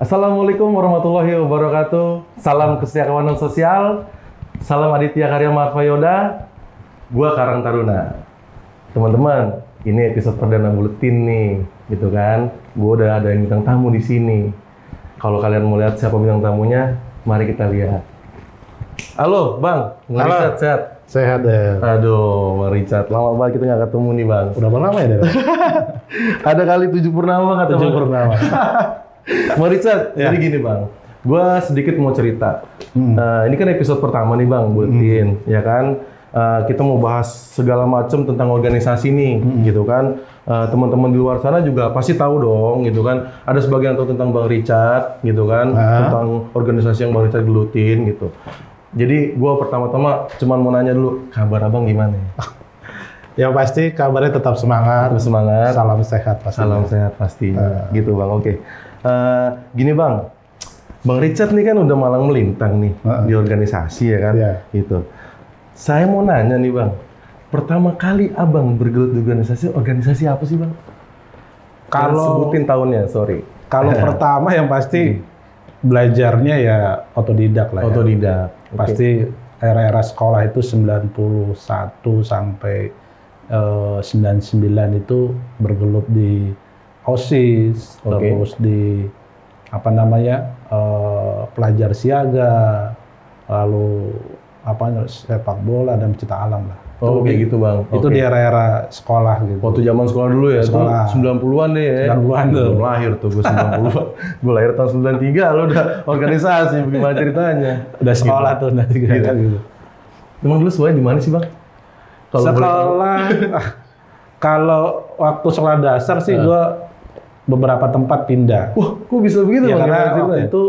Assalamualaikum warahmatullahi wabarakatuh. Salam kesetiakawanan sosial. Salam Aditya Karya Marfayoda. Gua Karang Taruna. Teman-teman, ini episode perdana buletin nih, gitu kan? Gua udah ada bintang tamu di sini. Kalau kalian mau lihat siapa bintang tamunya, mari kita lihat. Halo, Bang. Bang Richard, sehat? Sehat ya. Aduh, Bang Richard. Lama banget kita nggak ketemu nih, Bang. Udah berapa lama ya, Der? Ada kali 7 purnama kata 7 Bang. purnama. Bang Richard, Ya. jadi gini Bang. Gua sedikit mau cerita. Ini kan episode pertama nih Bang, buletin, ya kan? Kita mau bahas segala macam tentang organisasi nih, gitu kan? Teman-teman di luar sana juga pasti tahu dong, gitu kan? Ada sebagian tahu tentang Bang Richard, gitu kan? Tentang organisasi yang Bang Richard gelutin, gitu. Jadi gua pertama-tama cuman mau nanya dulu, kabar Abang gimana? Yang pasti kabarnya tetap semangat. Terus semangat. Salam sehat pasti. Salam sehat pasti. Gitu Bang, oke. Gini Bang, Bang Richard nih kan udah malang melintang nih di organisasi ya kan? Iya. Gitu. Saya mau nanya nih Bang, pertama kali Abang bergelut di organisasi apa sih Bang? Kalau sebutin tahunnya, sorry. Kalau pertama yang pasti belajarnya ya otodidak lah ya. Otodidak. Oke. Pasti era-era sekolah itu 91 sampai 99 itu bergelut di OSIS, terus di apa namanya pelajar siaga, lalu sepak bola dan pecinta alam lah. Oh kayak gitu Bang. Itu di era-era sekolah gitu. Waktu zaman sekolah dulu ya, Sekolah. itu 90-an deh ya. 90-an tuh. Belum lahir tuh, gue 90-an. Gue lahir tahun 93, lo udah organisasi, bagaimana ceritanya? Udah sekolah tuh, udah gitu. Emang dulu sekolahnya di mana sih Bang? Sekolah, kalau waktu sekolah dasar sih gue beberapa tempat pindah. Wah, kok bisa begitu Ya Bang? karena Gimana waktu ceritanya? itu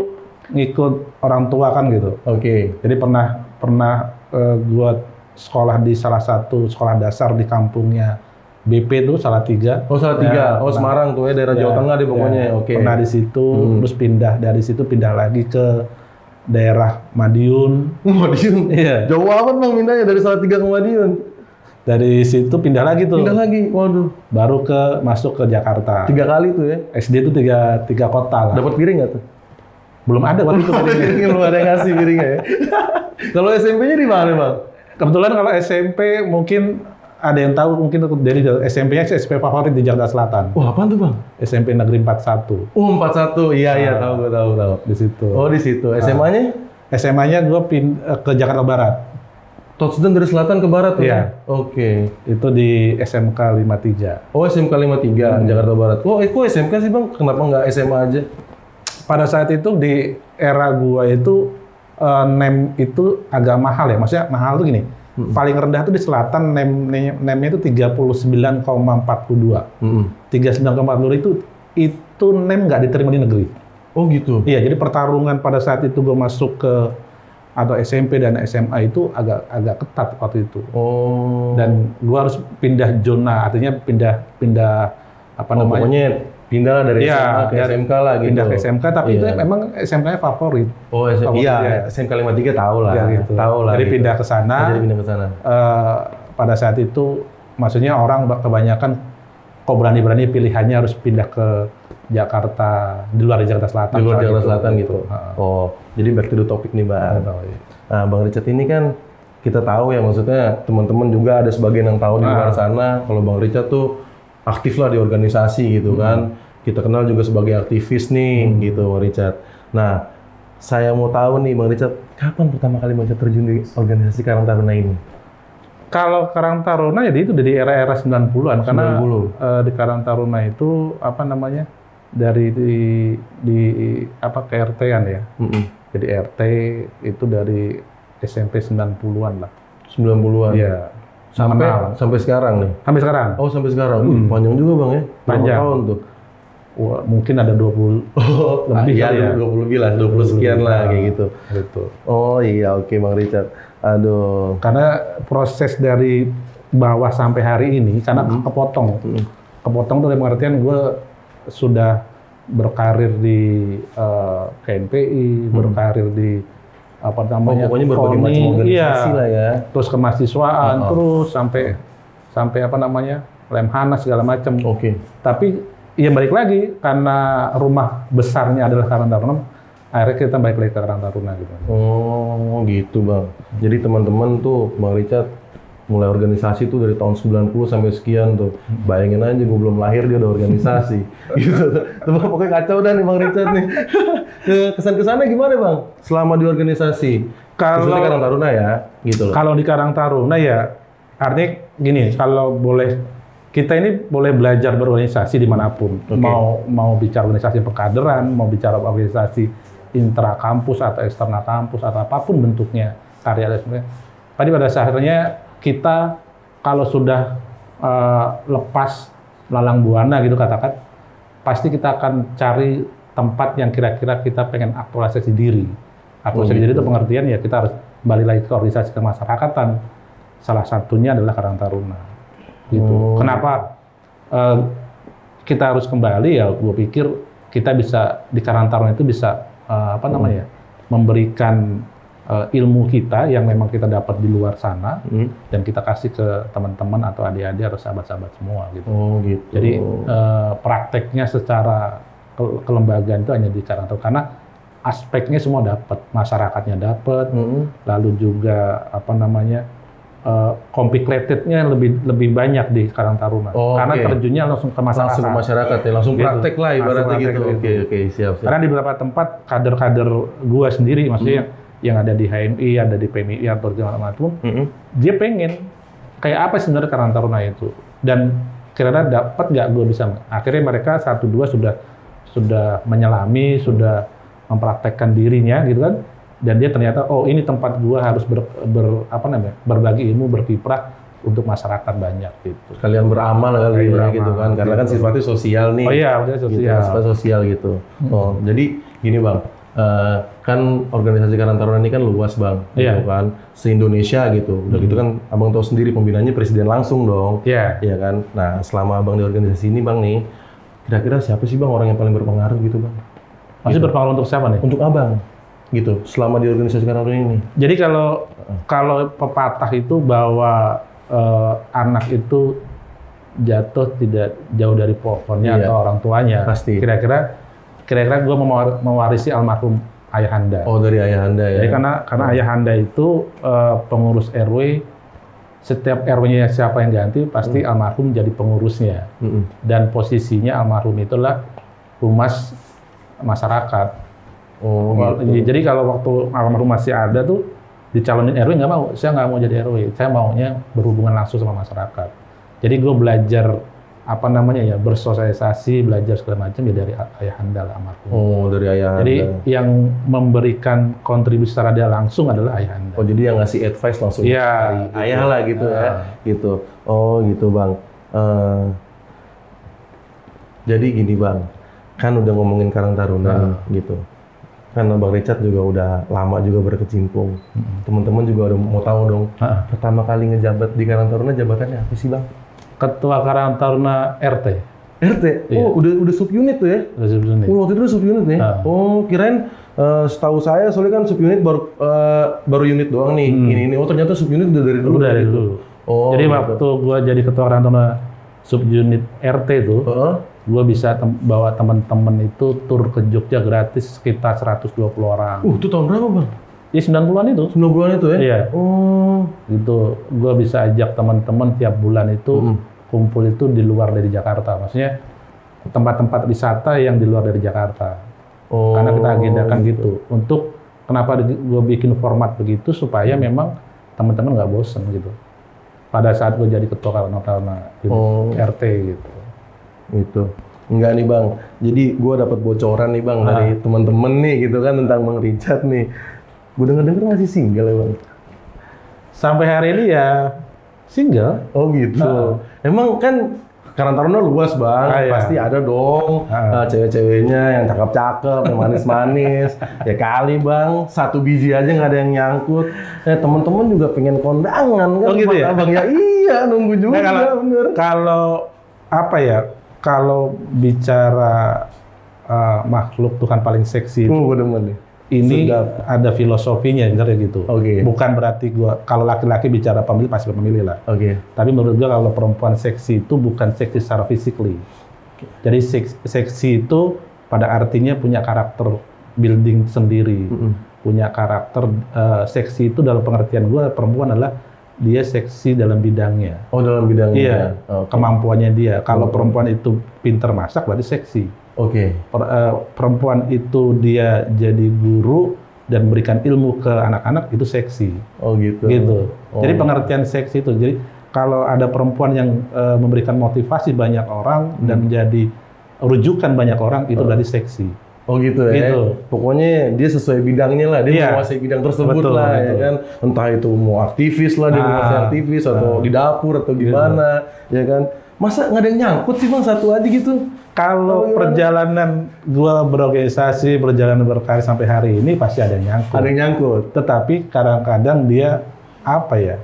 ngikut orang tua kan gitu. Oke. Jadi pernah gue sekolah di salah satu sekolah dasar di kampungnya BP itu Salatiga. Oh Salatiga, Ya, Semarang tuh ya, daerah Jawa Tengah deh pokoknya. Ya, Oke. pernah di situ, terus dari situ pindah lagi ke daerah Madiun. Madiun. Iya. Jauh amat Bang pindahnya dari Salatiga ke Madiun. Dari situ pindah lagi tuh. Pindah lagi, waduh. Baru masuk ke Jakarta. 3 kali tuh ya. SD itu tiga kota lah. Dapat piring nggak tuh? Belum ada waktu itu. Piringnya belum ada yang ngasih piringnya ya. Kalau SMP-nya di mana Bang? Kebetulan kalau SMP mungkin ada yang tahu mungkin dari SMP-nya SMP favorit di Jakarta Selatan. Wah, apaan tuh Bang? SMP Negeri 41 Oh, 41. Iya, tahu gue tahu. di situ. Oh, di situ. SMA-nya? SMA-nya gue ke Jakarta Barat. Touchdown dari selatan ke barat tuh? Iya. Oke. Itu di SMK 53. Oh, SMK 53, Jakarta Barat. Oh, kok SMK sih Bang? Kenapa nggak SMA aja? Pada saat itu di era gua itu NEM itu agak mahal ya. Maksudnya mahal tuh gini. Paling rendah tuh di selatan NEM-nya itu 39,42. 39,42 itu NEM nggak diterima di negeri. Oh gitu? Iya, jadi pertarungan pada saat itu gue masuk ke atau SMP dan SMA itu agak ketat waktu itu. Oh. Dan gue harus pindah zona, artinya pindah apa namanya? Pokoknya pindah lah dari Iya, SMA ke SMK lah gitu. Pindah ke SMK, tapi itu memang SMK-nya favorit. Oh, iya, SMK 53 tahu lah. Ya, gitu. Tahu lah. Jadi gitu. pindah ke sana. Jadi pindah ke sana. Pada saat itu, maksudnya orang kebanyakan kok berani-berani pilihannya harus pindah ke Jakarta, di luar Jakarta Selatan. Di luar Jakarta gitu. Selatan gitu. Oh, jadi back to the topic nih Bang. Nah, Bang Richard ini kan kita tahu ya, maksudnya teman-teman juga ada sebagian yang tahu di luar sana kalau Bang Richard tuh aktif lah di organisasi gitu kan. Kita kenal juga sebagai aktivis nih gitu Bang Richard. Nah, saya mau tahu nih Bang Richard, kapan pertama kali Bang Richard terjun di organisasi Karang Taruna ini? Kalau Karang Taruna ya itu dari era-era 90-an karena di Karang Taruna itu apa namanya? Dari di KRT-an ya. Jadi RT itu dari SMP 90-an lah. 90-an. Iya. Sampai sekarang nih. Sampai sekarang. Oh, sampai sekarang. Panjang juga Bang ya. Panjang. Tahun tuh. Wah, mungkin ada 20 lebih ya, ya. 20 lebih lah, 20 sekian lah kayak gitu. Gitu. Oh iya, oke Bang Richard. Aduh. Karena proses dari bawah sampai hari ini karena kepotong. Kepotong tuh dalam pengertian gue sudah berkarir di KNPI, berkarir di apa namanya? Pokoknya berbagai macam organisasi lah ya. Terus kemahasiswaan, terus sampai apa namanya? Lemhanas segala macam. Oke. Tapi ya balik lagi karena rumah besarnya adalah Karang Taruna, akhirnya kita balik lagi ke Karang Taruna gitu. Oh gitu Bang. Jadi teman-teman tuh Bang Richard mulai organisasi tuh dari tahun 90 sampai sekian tuh. Bayangin aja gue belum lahir dia udah organisasi. Gitu. Tuh pokoknya kacau dah nih Bang Richard nih. Kesan-kesannya gimana Bang selama di organisasi? Khususnya Karang Taruna ya, gitu loh. Kalau di Karang Taruna ya artinya gini, kalau boleh kita ini boleh belajar berorganisasi dimanapun. Okay. Mau bicara organisasi pekaderan, mau bicara organisasi intra kampus atau eksternal kampus atau apapun bentuknya karya dan sebagainya. Tadi pada akhirnya kita kalau sudah lepas lalang buana gitu katakan, pasti kita akan cari tempat yang kira-kira kita pengen aktualisasi diri. Aktualisasi diri itu pengertian ya kita harus balik lagi ke organisasi kemasyarakatan. Salah satunya adalah Karang Taruna. Gitu. Kenapa kita harus kembali ya? Gue pikir kita bisa di Karang Taruna itu bisa memberikan ilmu kita yang memang kita dapat di luar sana dan kita kasih ke teman-teman atau adik-adik atau sahabat-sahabat semua gitu. Oh gitu. Jadi prakteknya secara kelembagaan itu hanya di Karang Taruna karena aspeknya semua dapat, masyarakatnya dapat, lalu juga complicated-nya lebih banyak di Karang Taruna karena terjunnya langsung ke masyarakat. Langsung ke masyarakat ya, langsung praktek gitu. Lah ibaratnya gitu. Oke, siap. Karena di beberapa tempat kader-kader gua sendiri maksudnya yang ada di HMI, ada di PMI atau di mana-mana, dia pengen kayak apa sebenarnya Karang Taruna itu dan kira-kira dapat nggak gue bisa. Akhirnya mereka 1-2 sudah menyelami, sudah mempraktekkan dirinya gitu kan, dan dia ternyata ini tempat gue harus berbagi ilmu, berkiprah untuk masyarakat banyak gitu. Kalian beramal kali ya gitu kan, karena kan sifatnya sosial nih. Oh iya, udah sosial. Gitu, sifat sosial gitu. Jadi gini Bang. Kan organisasi Karang Taruna ini kan luas Bang, gitu kan, se-Indonesia gitu. Udah gitu kan, Abang tahu sendiri pembinanya presiden langsung dong, iya kan. Nah, selama Abang di organisasi ini Bang nih, kira-kira siapa sih Bang orang yang paling berpengaruh gitu Bang? Masih berpengaruh untuk siapa nih? Untuk Abang, gitu. Selama di organisasi Karang Taruna ini. Jadi kalau pepatah itu bahwa anak itu jatuh tidak jauh dari pohonnya atau orang tuanya, pasti. Kira-kira gue mewarisi almarhum ayahanda. Oh, dari ayahanda ya? Jadi karena ayahanda itu pengurus RW, setiap RW-nya siapa yang ganti, pasti almarhum jadi pengurusnya. Dan posisinya almarhum itulah humas masyarakat. Oh, gitu. Jadi kalau waktu almarhum masih ada tuh, dicalonin RW nggak mau, saya nggak mau jadi RW, saya maunya berhubungan langsung sama masyarakat. Jadi gue belajar bersosialisasi, belajar segala macam ya dari ayahanda lah almarhum. Oh, dari ayahanda. Jadi yang memberikan kontribusi secara dia langsung adalah ayahanda. Oh, jadi yang ngasih advice langsung dari ayah lah gitu ya. Gitu. Oh, gitu Bang. Jadi gini Bang, kan udah ngomongin Karang Taruna gitu. Kan Bang Richard juga udah lama juga berkecimpung. Teman-teman juga udah mau tahu dong. Pertama kali ngejabat di Karang Taruna jabatannya apa sih Bang? Ketua Karang Taruna RT. RT? Iya. Oh, udah subunit tuh ya? Udah subunit. Oh, waktu itu udah subunit ya? Oh, kirain setahu saya soalnya kan subunit baru unit doang nih. Ini. Oh, ternyata subunit udah dari dulu. Udah dari dulu. Oh, jadi gitu. waktu gua jadi ketua Karang Taruna subunit RT itu, gua bisa bawa teman-teman itu tur ke Jogja gratis sekitar 120 orang. Itu tahun berapa Bang? Ya 90-an itu. 90-an itu ya? Iya. Oh. Gitu. Gue bisa ajak teman-teman tiap bulan itu kumpul itu di luar dari Jakarta. Maksudnya tempat-tempat wisata yang di luar dari Jakarta. Oh. Karena kita agendakan gitu. Untuk kenapa gue bikin format begitu supaya memang teman-teman nggak bosen gitu. Pada saat gue jadi ketua Karang Taruna RT gitu. Gitu. Enggak nih Bang. Jadi gue dapat bocoran nih Bang dari teman-teman nih gitu kan tentang Bang Richard nih. Gue denger masih single ya Bang? Sampai hari ini ya single. Oh gitu. Emang kan Karang Taruna luas Bang, pasti ada dong cewek-ceweknya yang cakep-cakep, yang manis-manis. Ya kali Bang, 1 biji aja nggak ada yang nyangkut. Teman-teman juga pengen kondangan kan? Oh gitu ya? Bang ya iya, nunggu juga bener. Kalau bicara makhluk Tuhan paling seksi itu, gue demen nih. Ini ada filosofinya sebenarnya gitu. Bukan berarti kalau laki-laki bicara pemilih pasti pemilih lah. Tapi menurut gua kalau perempuan seksi itu bukan seksi secara physically. Jadi seksi itu pada artinya punya karakter building sendiri, punya karakter. Seksi itu dalam pengertian gue, perempuan adalah dia seksi dalam bidangnya. Oh, dalam bidangnya. Iya, kemampuannya dia. Kalau perempuan itu pintar masak berarti seksi. Oke. Perempuan itu dia jadi guru dan berikan ilmu ke anak-anak, itu seksi. Oh gitu. Gitu. Jadi pengertian seksi itu. Jadi kalau ada perempuan yang memberikan motivasi banyak orang dan menjadi rujukan banyak orang, itu berarti seksi. Oh gitu ya. Gitu. Pokoknya dia sesuai bidangnya lah, dia menguasai bidang tersebut lah, ya kan. Entah itu mau aktivis lah, dia menguasai aktivis atau di dapur atau gimana, ya kan. Masa nggak ada yang nyangkut sih Bang, satu aja gitu? Kalau perjalanan gua berorganisasi, perjalanan berkarir sampai hari ini pasti ada yang nyangkut. Ada yang nyangkut. Tetapi kadang-kadang dia apa ya?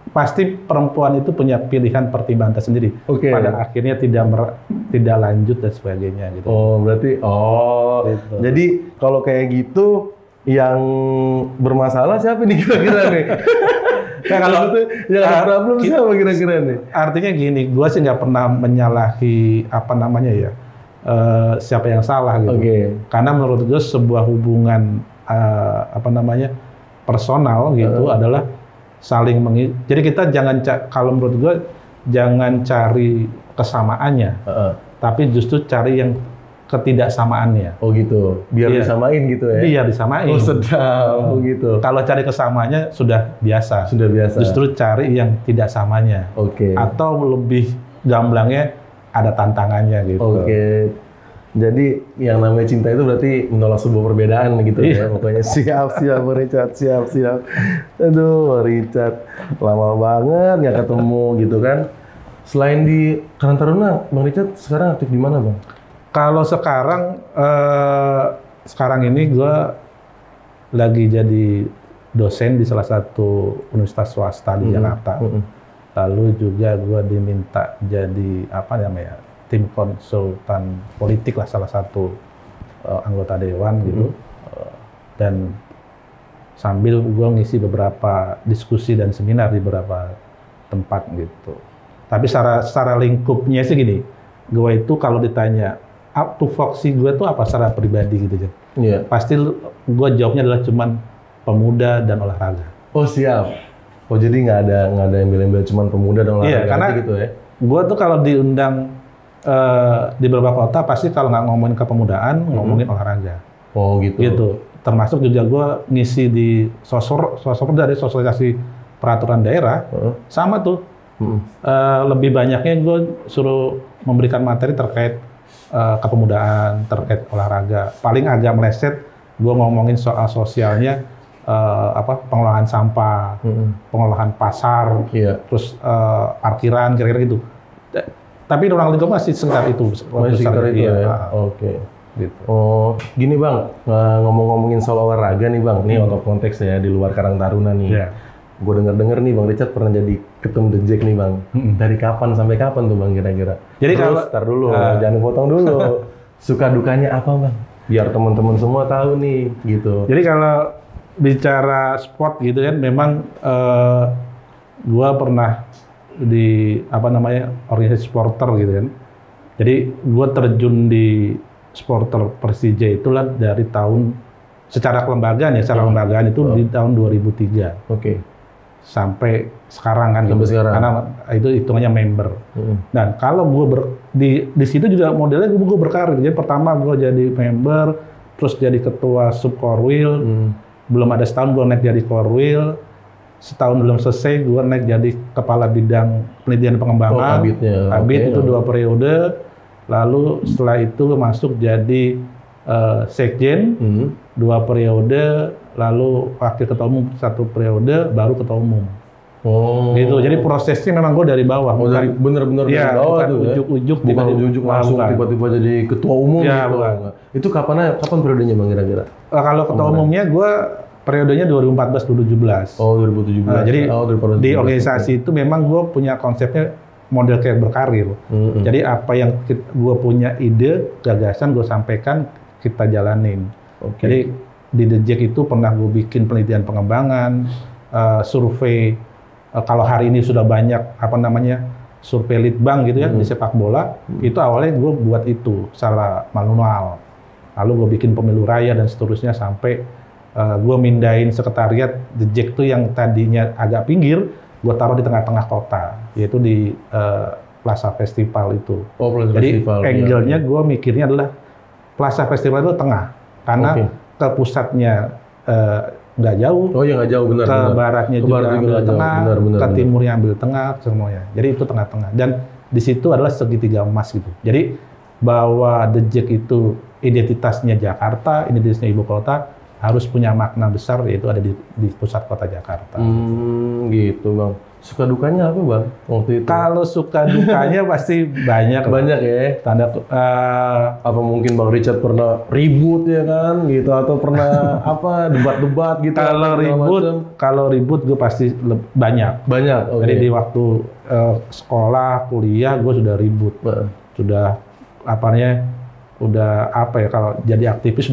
Pasti perempuan itu punya pilihan pertimbangan tersendiri. Pada akhirnya tidak lanjut dan sebagainya gitu. Oh, berarti gitu. Jadi kalau kayak gitu yang bermasalah siapa nih kira-kira nih? Nah, kalau itu yang ada problem siapa kira-kira nih? Artinya gini, gua sih nggak pernah menyalahi apa namanya ya, siapa yang salah gitu. Karena menurut gue sebuah hubungan apa namanya personal gitu adalah saling jadi kita jangan kalau menurut gue jangan cari kesamaannya, tapi justru cari yang ketidaksamaannya. Oh gitu, biar disamain gitu ya? Biar disamain. Oh sedap, gitu. Kalau cari kesamaannya sudah biasa. Sudah biasa. Justru cari yang tidak samanya. Atau lebih gamblangnya ada tantangannya gitu. Jadi yang namanya cinta itu berarti menolak sebuah perbedaan gitu ya. Pokoknya siap Richard, siap. Aduh Richard, lama banget nggak ketemu gitu kan. Selain di Karang Taruna, Bang Richard sekarang aktif di mana Bang? Kalau sekarang ini gue lagi jadi dosen di salah satu universitas swasta di Jakarta. Lalu juga gue diminta jadi apa namanya, tim konsultan politik lah, salah satu anggota dewan gitu. Dan sambil gue ngisi beberapa diskusi dan seminar di beberapa tempat gitu. Tapi secara lingkupnya sih gini, gue itu kalau ditanya tupoksi gue tuh apa secara pribadi gitu, pasti gue jawabnya adalah cuman pemuda dan olahraga. Oh siap. Oh jadi nggak ada yang bilang cuman pemuda dan olahraga karena gitu ya? Gue tuh kalau diundang di beberapa kota pasti kalau nggak ngomongin kepemudaan, ngomongin olahraga. Oh gitu. Gitu. Termasuk juga gue ngisi di sosor dari sosialisasi peraturan daerah, sama tuh. Lebih banyaknya gue suruh memberikan materi terkait kepemudaan, terkait olahraga. Paling agak meleset, gue ngomongin soal sosialnya, pengelolaan sampah, pengelolaan pasar, terus parkiran, kira-kira gitu. Tapi ruang lingkup masih sekitar itu. Masih sekitar itu ya? Gitu. Oh, gini Bang, ngomongin soal olahraga nih Bang, ini out of konteks ya, di luar Karang Taruna nih. Gue denger nih Bang Richard pernah jadi ketum The Jack nih Bang. Dari kapan sampai kapan tuh Bang kira-kira? Jadi start dulu, jangan potong dulu. Suka dukanya apa Bang? Biar teman-teman semua tahu nih gitu. Jadi kalau bicara sport gitu kan, memang gue pernah di organisasi supporter gitu kan. Jadi gue terjun di supporter Persija itulah dari tahun secara kelembagaan itu di tahun 2003. Sampai sekarang kan, karena itu hitungannya member. Dan kalau gue di situ juga modelnya gue berkarir. Jadi pertama gue jadi member, terus jadi ketua subkorwil. Belum ada setahun gue naik jadi korwil. Setahun belum selesai gue naik jadi kepala bidang penelitian pengembangan. Kabit itu 2 periode. Lalu setelah itu masuk jadi sekjen 2 periode. Lalu wakil ketua umum 1 periode, baru ketua umum. Gitu. Jadi prosesnya memang gue dari bawah. Dari bener-bener dari bawah tuh ujuk-ujuk, bukan ujuk-ujuk langsung tiba-tiba jadi ketua umum gitu. Itu kapan periodenya Bang kira-kira? Kalau ketua umumnya gue periodenya 2014-2017. Oh 2017. Jadi di organisasi itu memang gue punya konsepnya model kayak berkarir. Jadi apa yang gue punya ide, gagasan gue sampaikan, kita jalanin. Jadi di The Jack itu pernah gue bikin penelitian pengembangan, survei. Kalau hari ini sudah banyak survei litbang gitu ya di sepak bola. Itu awalnya gue buat itu secara manual. Lalu gue bikin pemilu raya dan seterusnya sampai gue mindahin sekretariat The Jack tuh yang tadinya agak pinggir, gue taruh di tengah-tengah kota, yaitu di Plaza Festival itu. Oh, Plaza Jadi Festival. angle-nya gue mikirnya adalah Plaza Festival itu tengah, karena ke pusatnya nggak jauh. Oh ya nggak jauh, benar. Ke baratnya juga ambil tengah, ke timurnya ambil tengah, semuanya. Jadi itu tengah-tengah. Dan di situ adalah segitiga emas gitu. Jadi bahwa The Jack itu identitasnya Jakarta, identitasnya ibu kota, harus punya makna besar, yaitu ada di pusat kota Jakarta. Gitu Bang. Suka dukanya apa Bang waktu itu? Kalau suka dukanya pasti banyak. Banyak ya. Tanda apa mungkin Bang Richard pernah ribut ya kan gitu, atau pernah apa debat-debat gitu? Kalau ribut gue pasti banyak. Banyak. Jadi di waktu sekolah, kuliah gue sudah ribut. Sudah kalau jadi aktivis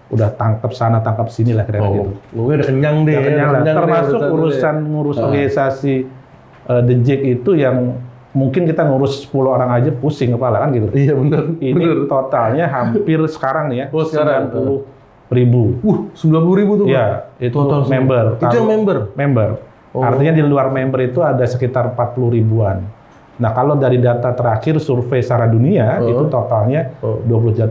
udah tangkap sana tangkap sini lah kira-kira gitu. Gue udah kenyang deh. Termasuk ngurus organisasi The Jack itu yang mungkin kita ngurus 10 orang aja pusing kepala kan gitu. Iya benar. Ini totalnya hampir sekarang nih ya. Oh sekarang 90.000. 90.000 tuh. Iya, itu total member. Itu yang member. Member. Artinya di luar member itu ada sekitar 40 ribuan. Nah, kalau dari data terakhir survei secara dunia itu totalnya 21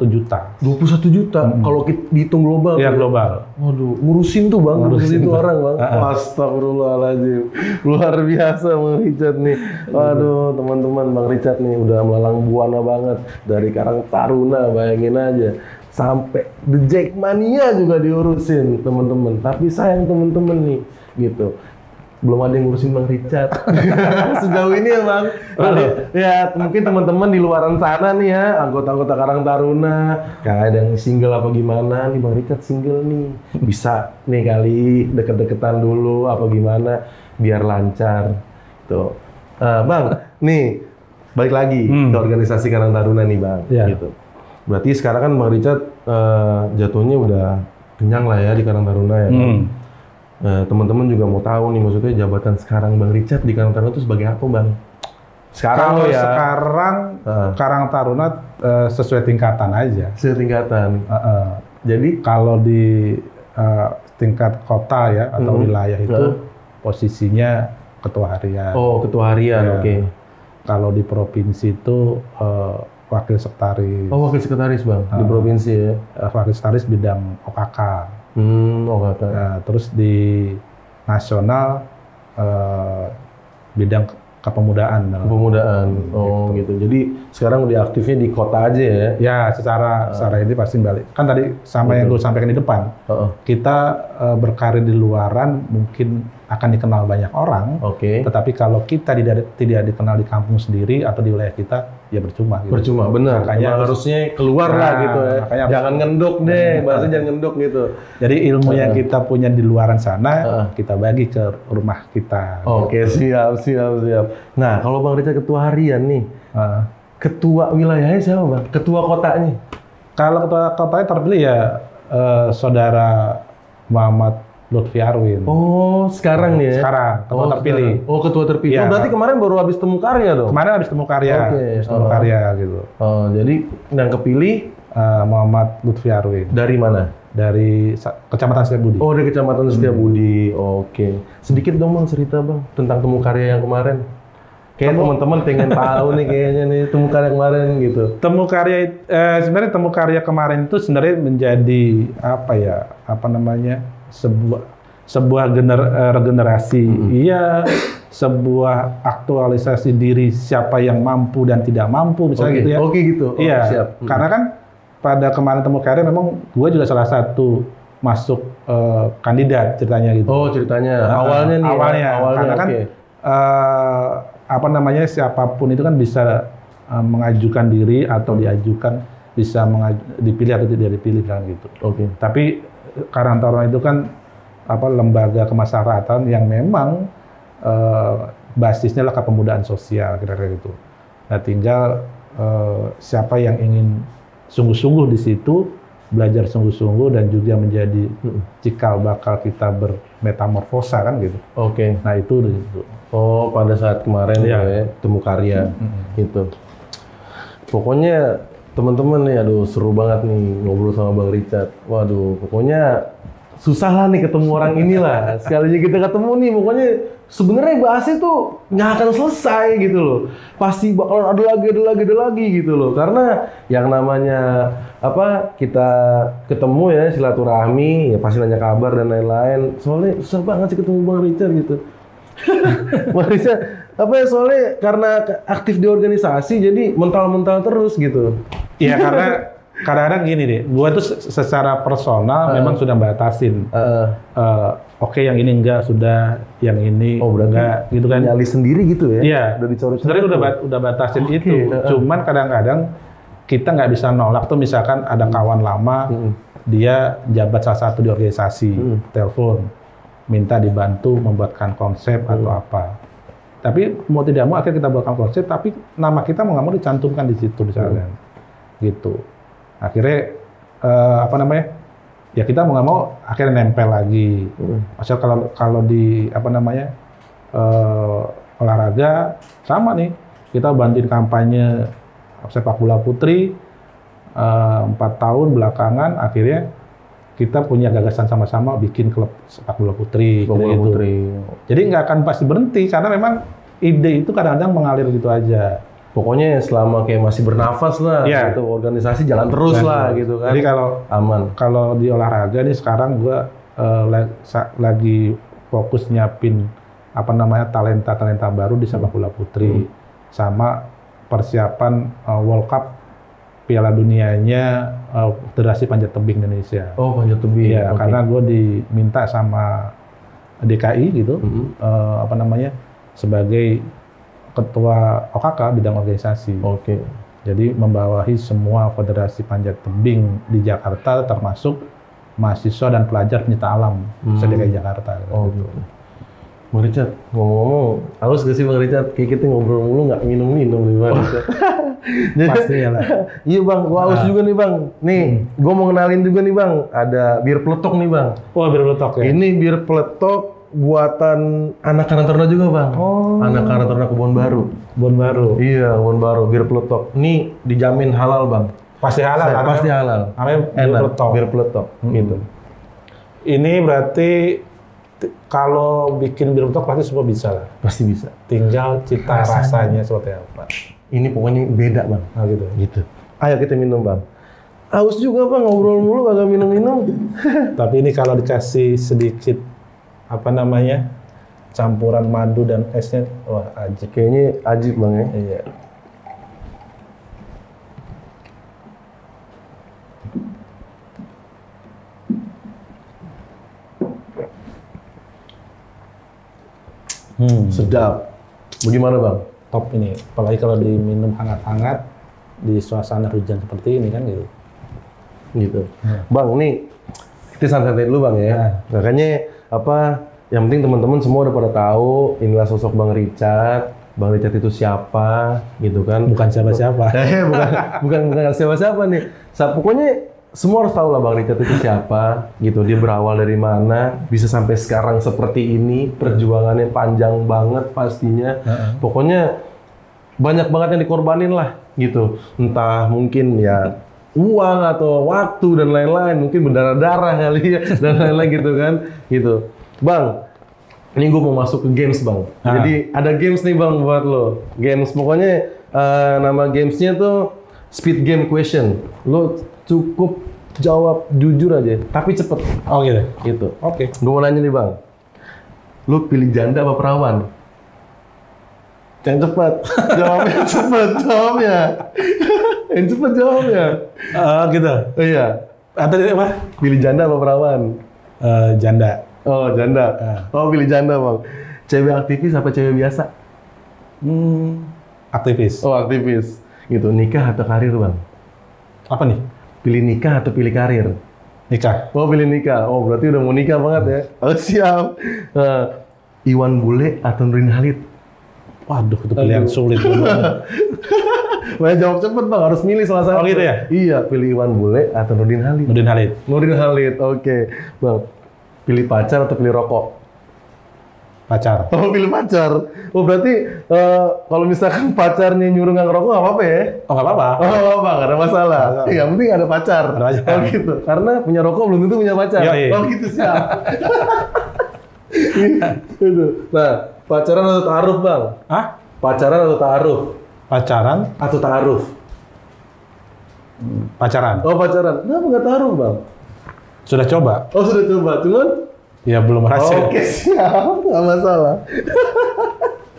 juta. 21 juta. Kalau dihitung global. Iya, global. Waduh, ngurusin tuh Bang, ngurusin tuh orang Bang. Astagfirullahaladzim. Luar biasa Bang Richard nih. Waduh, teman-teman, Bang Richard nih udah melalang buana banget dari Karang Taruna, bayangin aja. Sampai The Jackmania juga diurusin, teman-teman. Tapi sayang teman-teman nih, gitu. Belum ada yang ngurusin Bang Richard. Sejauh ini ya Bang. Ya mungkin teman-teman di luaran sana nih ya, anggota-anggota Karang Taruna, kayak ada yang single apa gimana nih, Bang Richard single nih. Bisa nih kali deket-deketan dulu apa gimana biar lancar. Tuh. Bang, nih balik lagi ke organisasi Karang Taruna nih Bang. Gitu. Berarti sekarang kan Bang Richard jatuhnya udah kenyang lah ya di Karang Taruna ya kan? Teman-teman juga mau tahu nih, maksudnya jabatan sekarang Bang Richard di Karang Taruna itu sebagai apa Bang? Sekarang Karang Taruna sesuai tingkatan aja. Sesuai tingkatan. Jadi kalau di tingkat kota ya atau wilayah itu posisinya ketua harian. Oh, ketua harian, oke. Kalau di provinsi itu wakil sekretaris. Oh, wakil sekretaris Bang, di provinsi ya? Wakil sekretaris bidang OKK. OKK. Terus di nasional bidang kepemudaan. Gitu. Jadi sekarang udah aktifnya di kota aja ya? Ya, secara ini pasti balik. Kan tadi sama yang gue sampaikan di depan, kita berkarir di luaran mungkin akan dikenal banyak orang, tetapi kalau kita tidak dikenal di kampung sendiri atau di wilayah kita, ya percuma. Gitu. Percuma, benar. Makanya harusnya keluar lah gitu ya. Jangan ngendok deh, bahasanya jangan ngendok gitu. Jadi ilmu yang kita punya di luaran sana, kita bagi ke rumah kita. Oke, siap. Nah, kalau Bang Richard ketua harian nih, ketua wilayahnya siapa Bang? Ketua kotanya? Kalau ketua kotanya terpilih ya Saudara Muhammad Lutfi Arwin. Oh, sekarang nih ya? Sekarang, ketua terpilih. Sekarang. Oh, ketua terpilih. Ya. Oh, berarti kemarin baru habis temu karya dong? Kemarin habis temu karya. Temu karya gitu. Oh, jadi yang kepilih Muhammad Lutfi Arwin. Dari mana? Dari Kecamatan Setiabudi. Oh, dari Kecamatan Setiabudi. Oke. Sedikit dong Bang cerita Bang tentang temu karya yang kemarin. Kayak teman-teman pengen tahu nih kayaknya nih temu karya kemarin gitu. Sebenarnya temu karya kemarin itu sebenarnya menjadi sebuah regenerasi, sebuah aktualisasi diri siapa yang mampu dan tidak mampu misalnya gitu ya. Oke gitu. Iya. Siap. Karena kan pada kemarin temu karya memang gue juga salah satu masuk kandidat ceritanya gitu. Oh ceritanya. Awalnya nih. Awalnya. Karena kan siapapun itu kan bisa mengajukan diri atau diajukan, bisa dipilih atau tidak dipilih kan gitu. Tapi Karang Taruna itu kan lembaga kemasyarakatan yang memang basisnya lah kepemudaan sosial kira-kira gitu. Nah tinggal siapa yang ingin sungguh-sungguh di situ, belajar sungguh-sungguh dan juga menjadi cikal bakal kita bermetamorfosa kan gitu. Nah itu. Oh, pada saat kemarin ya, temu karya gitu. Pokoknya teman-teman nih, aduh seru banget nih ngobrol sama Bang Richard. Waduh, pokoknya susah lah nih ketemu orang inilah. Sekalinya kita ketemu nih, pokoknya sebenarnya bahasnya tuh nggak akan selesai gitu loh. Pasti bakalan ada lagi gitu loh. Karena yang namanya apa kita ketemu ya silaturahmi, ya pasti nanya kabar dan lain-lain. Soalnya susah banget sih ketemu Bang Richard gitu. Bang Richard, apa ya soalnya karena aktif di organisasi jadi mental-mental terus gitu. Iya karena kadang-kadang gini deh, gua tuh secara personal memang sudah batasin. Oke, yang ini enggak, sudah yang ini enggak, gitu kan? Nyali sendiri gitu ya? Iya. Udah dicoret. Sebenarnya udah batasin itu. Cuman kadang-kadang kita nggak bisa nolak tuh misalkan ada kawan lama, dia jabat salah satu di organisasi, telepon, minta dibantu membuatkan konsep atau apa. Tapi mau tidak mau akhirnya kita buatkan konsep, tapi nama kita mau nggak mau dicantumkan di situ misalnya, gitu. Akhirnya apa namanya? Ya kita mau nggak mau akhirnya nempel lagi. Maksudnya kalau di apa namanya olahraga sama nih, kita bantuin kampanye sepak bola putri 4 tahun belakangan, akhirnya kita punya gagasan sama-sama bikin klub sepak bola putri. Jadi nggak akan pasti berhenti karena memang ide itu kadang-kadang mengalir gitu aja. Pokoknya selama kayak masih bernafas lah, gitu, organisasi jalan terus lah gitu kan. Jadi kalau aman. Kalau di olahraga nih sekarang gua lagi fokus nyiapin apa namanya talenta baru di sepak bola putri, sama persiapan World Cup Piala Dunianya Federasi Panjat Tebing Indonesia. Oh, panjat tebing. Iya, karena gue diminta sama DKI gitu, apa namanya sebagai ketua OKK bidang organisasi. Oke. Jadi membawahi semua federasi panjat tebing di Jakarta, termasuk mahasiswa dan pelajar pencinta alam se-DKI Jakarta. Oh, gitu. Bang Richard, ngomong-ngomong, haus gak sih Bang Richard? Kayak kita ngobrol mulu nggak minum-minum nih Bang Richard. Pastinya lah. Iya Bang, gua haus juga nih Bang. Nih, gua mau kenalin juga nih Bang. Ada bir peletok nih Bang. Oh, bir peletok ya? Ini bir peletok buatan anak Karang Taruna juga Bang. Oh. Anak Karang Taruna Kebon Baru. Kebon Baru? Iya, Kebon Baru, bir peletok. Ini dijamin halal Bang. Pasti halal? Pasti halal. Namanya bir peletok? Bir peletok, gitu. Ini berarti kalau bikin bir peletok pasti semua bisa lah? Pasti bisa. Tinggal cita rasanya seperti apa? Ini pokoknya beda Bang. Oh gitu? Gitu. Ayo kita minum Bang. Haus juga Bang, ngobrol mulu kagak minum-minum. Tapi ini kalau dikasih sedikit apa namanya campuran madu dan esnya, wah ajib. Kayaknya ajib Bang ya. Iya. Sedap. Bagaimana Bang? Top ini, apalagi kalau diminum hangat-hangat di suasana hujan seperti ini kan gitu. Gitu. Bang, nih kita santai dulu Bang ya. Makanya apa? Yang penting teman-teman semua udah pada tahu inilah sosok Bang Richard. Bang Richard itu siapa, gitu kan? Bukan siapa-siapa. bukan siapa-siapa nih. Pokoknya semua harus tahu lah Bang Richard itu siapa, gitu. Dia berawal dari mana, bisa sampai sekarang seperti ini, perjuangannya panjang banget pastinya. Pokoknya banyak banget yang dikorbanin lah, gitu. Entah mungkin ya uang atau waktu dan lain-lain, mungkin berdarah-darah kali ya, dan lain-lain gitu kan, gitu. Bang, ini gue mau masuk ke games Bang. Jadi ada games nih Bang buat lo. Games, pokoknya nama gamesnya tuh speed game question. Lo cukup jawab jujur aja, tapi cepet. Oh gitu? Gitu. Oke. Gue mau nanya nih Bang, lo pilih janda apa perawan? Yang cepat, jawabnya cepet, jawabnya. Yang cepet jawabnya. Gitu? Iya. Atau apa? Pilih janda apa perawan? Janda. Oh, janda. Oh, pilih janda Bang. Cewek aktivis apa cewek biasa? Aktivis. Oh, aktivis. Gitu, nikah atau karir Bang? Apa nih? Pilih nikah atau pilih karir? Nikah. Oh, pilih nikah. Oh, berarti udah mau nikah banget ya? Oh, siap. Iwan Bule atau Nurdin Halid? Waduh, itu pilihan sulit. Nah, jawab cepet Bang, harus milih salah satu. Oh gitu ya? Iya, pilih Iwan Bule atau Nurdin Halid? Nurdin Halid. Nurdin Halid, oke. Bang, pilih pacar atau pilih rokok? Pacar. Oh, pilih pacar. Oh, berarti kalau misalkan pacarnya nyuruh nggak ngerokok nggak apa-apa ya? Oh nggak apa-apa. Oh, nggak apa-apa, nggak ada masalah. Yang penting ada pacar. Ada pacar. Oh gitu. Karena punya rokok belum tentu punya pacar. Iya. Oh gitu, siap. Gitu. Nah, pacaran atau ta'aruf, Bang? Hah? Pacaran atau ta'aruf? Pacaran? Atau ta'aruf? Pacaran. Oh, pacaran. Kenapa nggak ta'aruf, Bang? Sudah coba? Oh, sudah coba. Cuman? Ya belum berhasil. Oke, siap. Nggak masalah.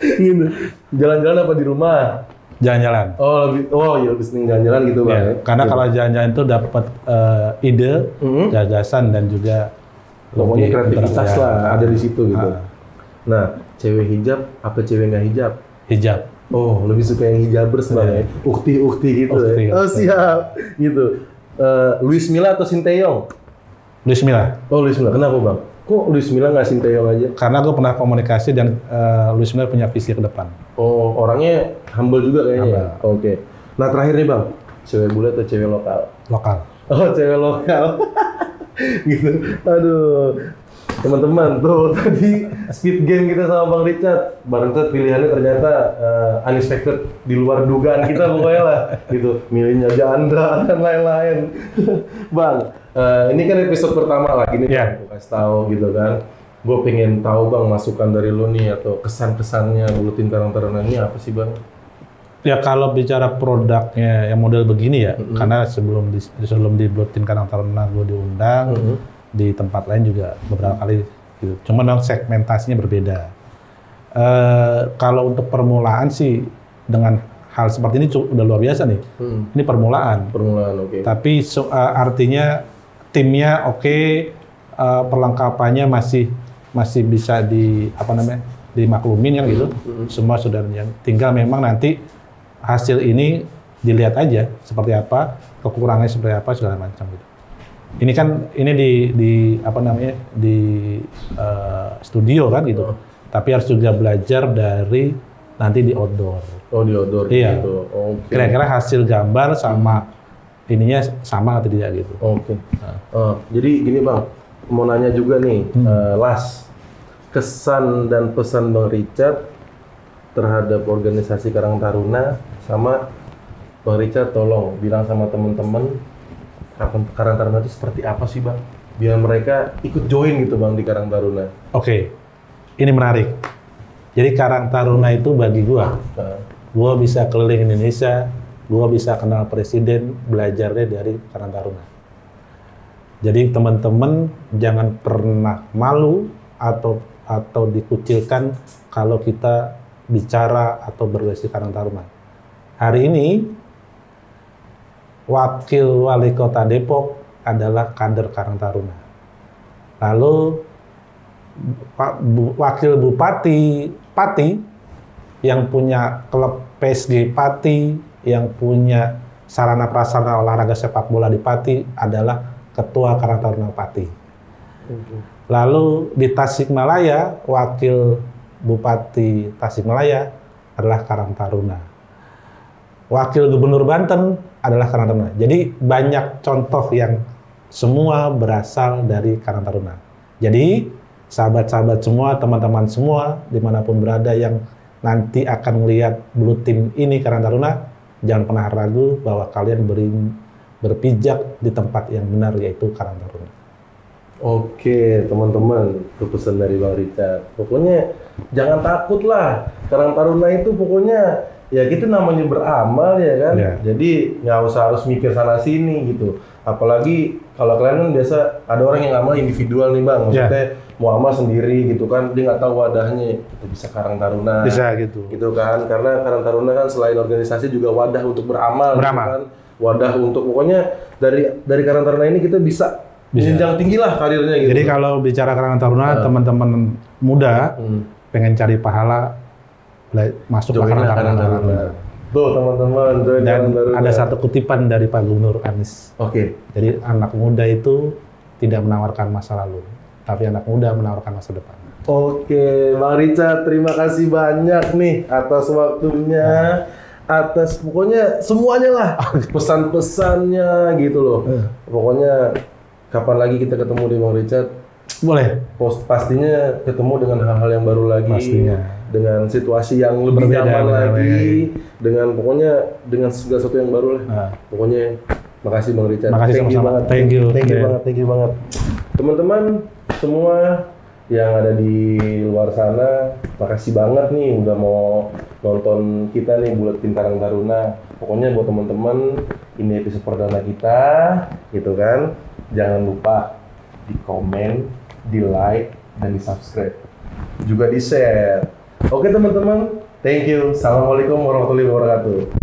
Gitu. Jalan-jalan apa di rumah? Jalan-jalan. Oh, iya, lebih sering jalan-jalan gitu, Bang. Ya, karena kalau jalan-jalan itu dapat ide, gagasan dan juga pokoknya lebih kreativitas ya. lah ada di situ gitu. Nah, cewek hijab apa cewek nggak hijab? Hijab. Oh, lebih suka yang hijabers, Bang ya. Ukti-ukti gitu Ukti, ya. Oh, siap. Gitu. Luis Milla atau Sinteyong? Luis Milla. Oh, Luis Milla. Kenapa, Bang? Kok Luis Milla nggak Sinteyong aja? Karena gue pernah komunikasi dan Luis Milla punya visi ke depan. Oh, orangnya humble juga kayaknya. Humble. Oke. Nah, terakhir nih, Bang. Cewek bule atau cewek lokal? Lokal. Oh, cewek lokal. Gitu. Aduh. Teman-teman, tuh tadi speed game kita sama Bang Richard. Bang Richard pilihannya ternyata unexpected, di luar dugaan kita pokoknya lah. Gitu. Milihnya janda dan lain-lain. Bang, ini kan episode pertama lagi nih, Yeah. aku kasih tahu gitu kan. Gue pengen tahu, Bang, masukan dari lu nih atau kesan-kesannya Buletin Karang Taruna ini apa sih, Bang? Ya kalau bicara produknya yang model begini ya, karena sebelum di Buletin Karang Taruna gue diundang, di tempat lain juga beberapa kali gitu. Cuman memang segmentasinya berbeda. Kalau untuk permulaan sih dengan hal seperti ini udah luar biasa nih. Ini permulaan. Permulaan, oke. Tapi artinya timnya oke, perlengkapannya masih bisa dimaklumin kan gitu. Semua sudah tinggal memang nanti hasil ini dilihat aja seperti apa, kekurangannya seperti apa segala macam gitu. Ini kan di studio kan gitu. Tapi harus juga belajar dari nanti di outdoor. Oh, di outdoor Iya. gitu. Oke. Kira-kira hasil gambar sama ininya sama atau tidak gitu. Oke. Jadi gini, Bang, mau nanya juga nih, Las, kesan dan pesan Bang Richard terhadap organisasi Karang Taruna, sama Bang Richard tolong bilang sama teman-teman Karang Taruna itu seperti apa sih, Bang? Biar mereka ikut join gitu, Bang, di Karang Taruna. Oke, ini menarik. Jadi Karang Taruna itu bagi gua bisa keliling Indonesia, gua bisa kenal presiden, belajarnya dari Karang Taruna. Jadi teman-teman jangan pernah malu atau dikucilkan kalau kita bicara atau berorganisasi Karang Taruna. Hari ini Wakil Wali Kota Depok adalah kader Karang Taruna. Lalu Wakil Bupati Pati yang punya klub PSG Pati, yang punya sarana prasarana olahraga sepak bola di Pati adalah Ketua Karang Taruna Pati. Lalu di Tasikmalaya, Wakil Bupati Tasikmalaya adalah Karang Taruna. Wakil Gubernur Banten adalah Karang Taruna. Jadi banyak contoh yang semua berasal dari Karang Taruna. Jadi sahabat-sahabat semua, teman-teman semua, dimanapun berada yang nanti akan melihat Buletin ini Karang Taruna, jangan pernah ragu bahwa kalian berpijak di tempat yang benar, yaitu Karang Taruna. Oke, teman-teman, itu pesan dari Bang Richard. Pokoknya jangan takut lah. Karang Taruna itu pokoknya ya gitu, namanya beramal ya kan. Ya. Jadi nggak usah harus mikir sana sini gitu. Apalagi kalau kalian kan biasa ada orang yang amal individual nih, Bang. Maksudnya mau amal sendiri gitu kan, dia nggak tahu wadahnya. Itu bisa Karang Taruna. Bisa gitu. Gitu kan, karena Karang Taruna kan selain organisasi juga wadah untuk beramal. Gitu kan? Wadah untuk pokoknya dari Karang Taruna ini kita bisa jenjang tinggi lah karirnya gitu. Jadi kalau bicara Karang Taruna, teman-teman muda pengen cari pahala, masuk ke Karang Taruna. Tuh teman-teman, dan ada satu kutipan dari Pak Gubernur Anies. Oke. Jadi anak muda itu tidak menawarkan masa lalu, tapi anak muda menawarkan masa depan. Oke, Bang Richard, terima kasih banyak nih atas waktunya, atas pokoknya semuanya lah, pesan-pesannya gitu loh. Pokoknya kapan lagi kita ketemu di Bang Richard, Boleh. Pastinya ketemu dengan hal-hal yang baru lagi. Pastinya. Dengan situasi yang lebih nyaman lagi, dengan pokoknya dengan segala sesuatu yang baru lah. Pokoknya makasih Bang Richard. Makasih sama-sama. Thank you banget. Teman-teman semua yang ada di luar sana, makasih banget nih udah mau nonton kita nih Buletin Karang Taruna. Pokoknya buat teman-teman, ini episode perdana kita, gitu kan. Jangan lupa di komen, di like, dan di subscribe. Juga di share. Oke teman-teman, thank you. Assalamualaikum warahmatullahi wabarakatuh.